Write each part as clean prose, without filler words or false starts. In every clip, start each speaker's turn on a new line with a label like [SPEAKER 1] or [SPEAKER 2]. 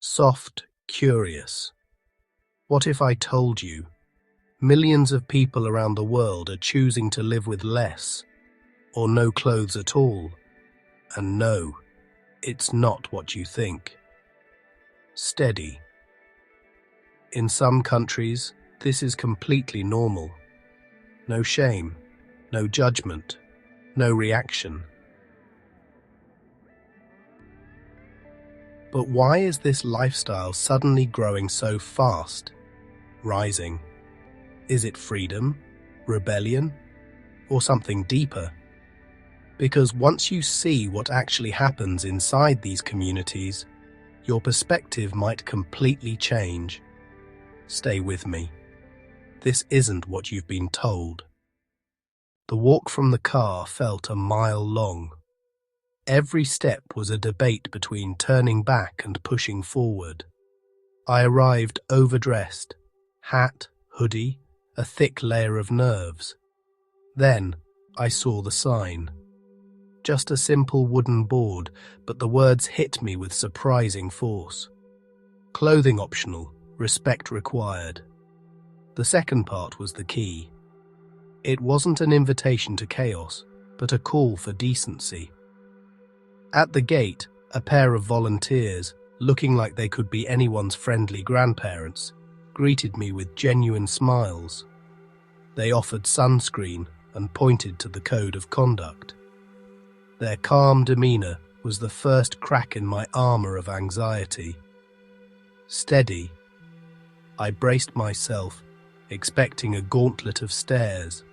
[SPEAKER 1] Soft, curious. What if I told you millions of people around the world are choosing to live with less or no clothes at all? And no, it's not what you think. Steady. In some countries, this is completely normal. No shame, no judgment, no reaction. But why is this lifestyle suddenly growing so fast, rising? Is it freedom, rebellion, or something deeper? Because once you see what actually happens inside these communities, your perspective might completely change. Stay with me. This isn't what you've been told. The walk from the car felt a mile long. Every step was a debate between turning back and pushing forward. I arrived overdressed, hat, hoodie, a thick layer of nerves. Then I saw the sign. Just a simple wooden board, but the words hit me with surprising force. Clothing optional, respect required. The second part was the key. It wasn't an invitation to chaos, but a call for decency. At the gate, a pair of volunteers, looking like they could be anyone's friendly grandparents, greeted me with genuine smiles. They offered sunscreen and pointed to the code of conduct. Their calm demeanor was the first crack in my armor of anxiety. Steady. I braced myself, expecting a gauntlet of stares.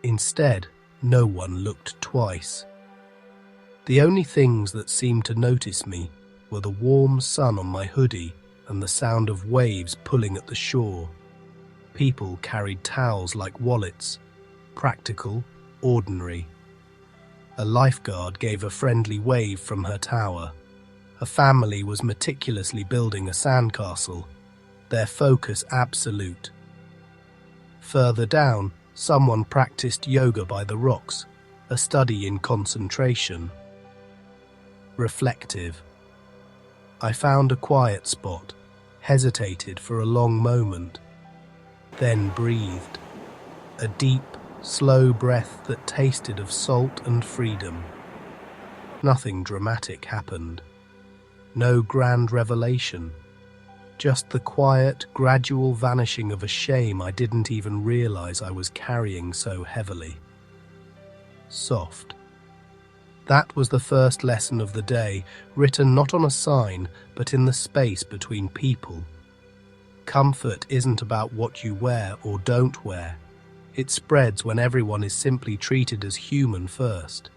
[SPEAKER 1] Instead, no one looked twice. The only things that seemed to notice me were the warm sun on my hoodie and the sound of waves pulling at the shore. People carried towels like wallets, practical, ordinary. A lifeguard gave a friendly wave from her tower. A family was meticulously building a sandcastle, their focus absolute. Further down, someone practiced yoga by the rocks, a study in concentration. Reflective. I found a quiet spot, hesitated for a long moment, then breathed. A deep, slow breath that tasted of salt and freedom. Nothing dramatic happened. No grand revelation. Just the quiet, gradual vanishing of a shame I didn't even realize I was carrying so heavily. Soft. That was the first lesson of the day, written not on a sign, but in the space between people. Comfort isn't about what you wear or don't wear. It spreads when everyone is simply treated as human first.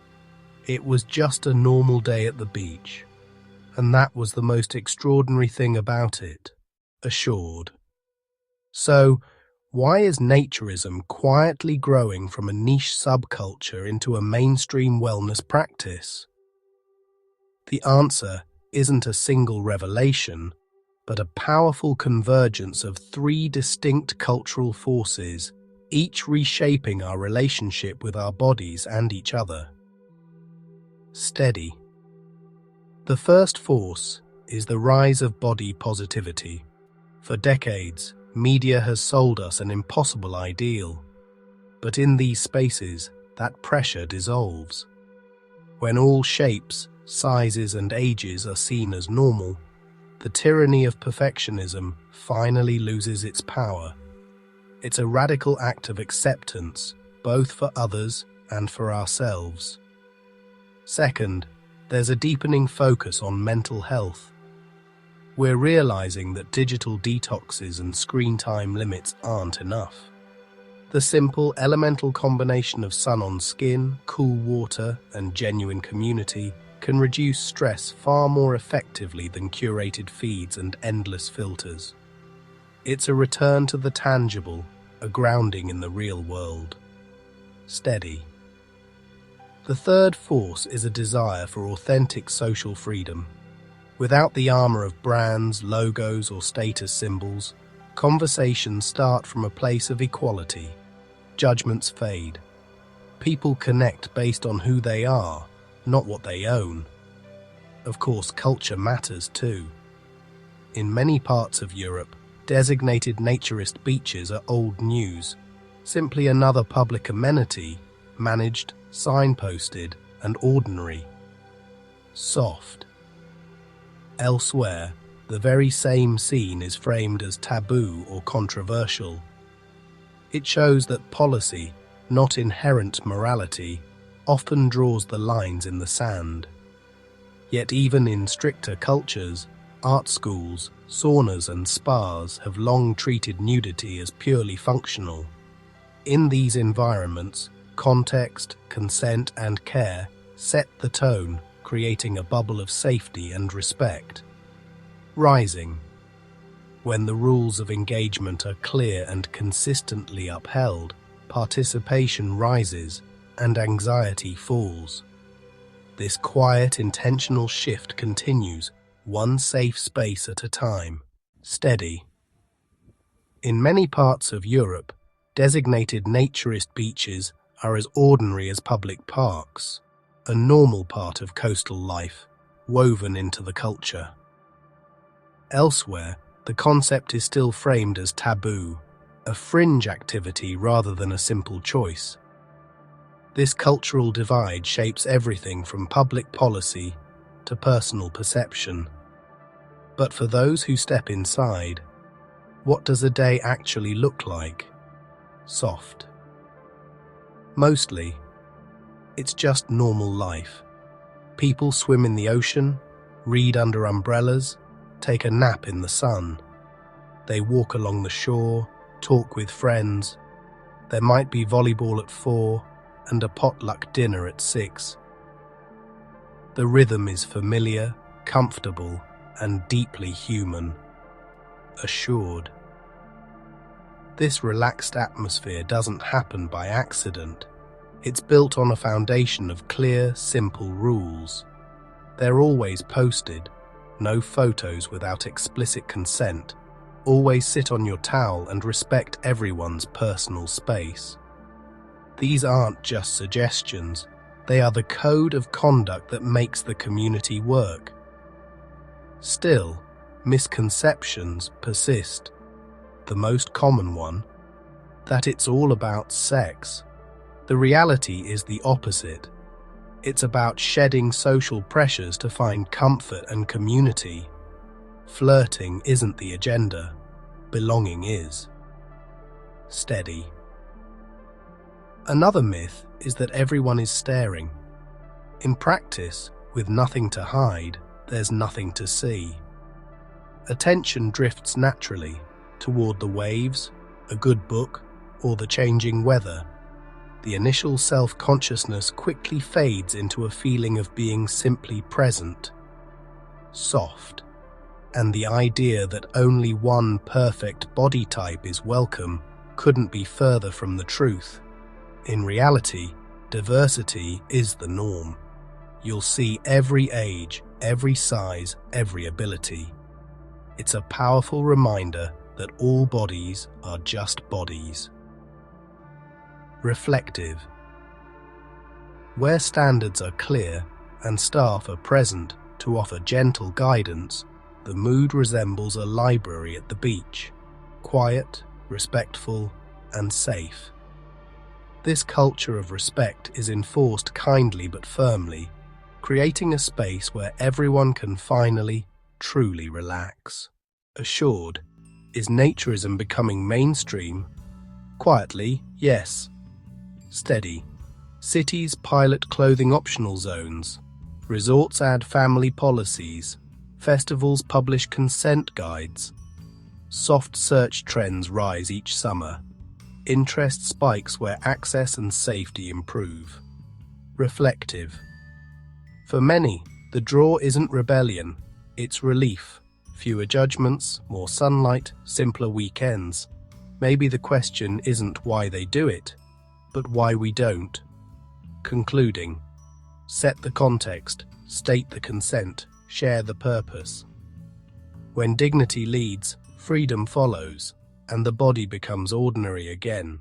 [SPEAKER 1] It was just a normal day at the beach, and that was the most extraordinary thing about it, assured. So, why is naturism quietly growing from a niche subculture into a mainstream wellness practice? The answer isn't a single revelation, but a powerful convergence of three distinct cultural forces, each reshaping our relationship with our bodies and each other. Steady. The first force is the rise of body positivity. For decades, media has sold us an impossible ideal. But in these spaces, that pressure dissolves. When all shapes, sizes, and ages are seen as normal, the tyranny of perfectionism finally loses its power. It's a radical act of acceptance, both for others and for ourselves. Second, there's a deepening focus on mental health. We're realizing that digital detoxes and screen time limits aren't enough. The simple, elemental combination of sun on skin, cool water, and genuine community can reduce stress far more effectively than curated feeds and endless filters. It's a return to the tangible, a grounding in the real world. Steady. The third force is a desire for authentic social freedom. Without the armor of brands, logos, or status symbols, conversations start from a place of equality. Judgments fade. People connect based on who they are, not what they own. Of course, culture matters too. In many parts of Europe, designated naturist beaches are old news, simply another public amenity, managed, signposted, and ordinary. Soft. Elsewhere, the very same scene is framed as taboo or controversial. It shows that policy, not inherent morality, often draws the lines in the sand. Yet even in stricter cultures, art schools, saunas and spas have long treated nudity as purely functional. In these environments, context, consent and care set the tone, creating a bubble of safety and respect. Rising. When the rules of engagement are clear and consistently upheld, participation rises and anxiety falls. This quiet, intentional shift continues, one safe space at a time. Steady. In many parts of Europe, designated naturist beaches are as ordinary as public parks, a normal part of coastal life, woven into the culture. Elsewhere, the concept is still framed as taboo, a fringe activity rather than a simple choice. This cultural divide shapes everything from public policy to personal perception. But for those who step inside, what does a day actually look like? Soft. Mostly, it's just normal life. People swim in the ocean, read under umbrellas, take a nap in the sun. They walk along the shore, talk with friends. There might be volleyball at 4 and a potluck dinner at 6. The rhythm is familiar, comfortable, and deeply human. Assured. This relaxed atmosphere doesn't happen by accident. It's built on a foundation of clear, simple rules. They're always posted, no photos without explicit consent. Always sit on your towel and respect everyone's personal space. These aren't just suggestions, they are the code of conduct that makes the community work. Still, misconceptions persist. The most common one, that it's all about sex. The reality is the opposite. It's about shedding social pressures to find comfort and community. Flirting isn't the agenda, belonging is. Steady. Another myth is that everyone is staring. In practice, with nothing to hide, there's nothing to see. Attention drifts naturally toward the waves, a good book, or the changing weather. The initial self-consciousness quickly fades into a feeling of being simply present. Soft. And the idea that only one perfect body type is welcome couldn't be further from the truth. In reality, diversity is the norm. You'll see every age, every size, every ability. It's a powerful reminder that all bodies are just bodies. Reflective. Where standards are clear and staff are present to offer gentle guidance, the mood resembles a library at the beach, quiet, respectful, and safe. This culture of respect is enforced kindly but firmly, creating a space where everyone can finally, truly relax. Assured, is naturism becoming mainstream? Quietly, yes. Steady. Cities pilot clothing optional zones. Resorts add family policies. Festivals publish consent guides. Soft search trends rise each summer. Interest spikes where access and safety improve. Reflective. For many, the draw isn't rebellion, it's relief. Fewer judgments, more sunlight, simpler weekends. Maybe the question isn't why they do it, but why we don't. Concluding. Set the context, state the consent, share the purpose. When dignity leads, freedom follows, and the body becomes ordinary again.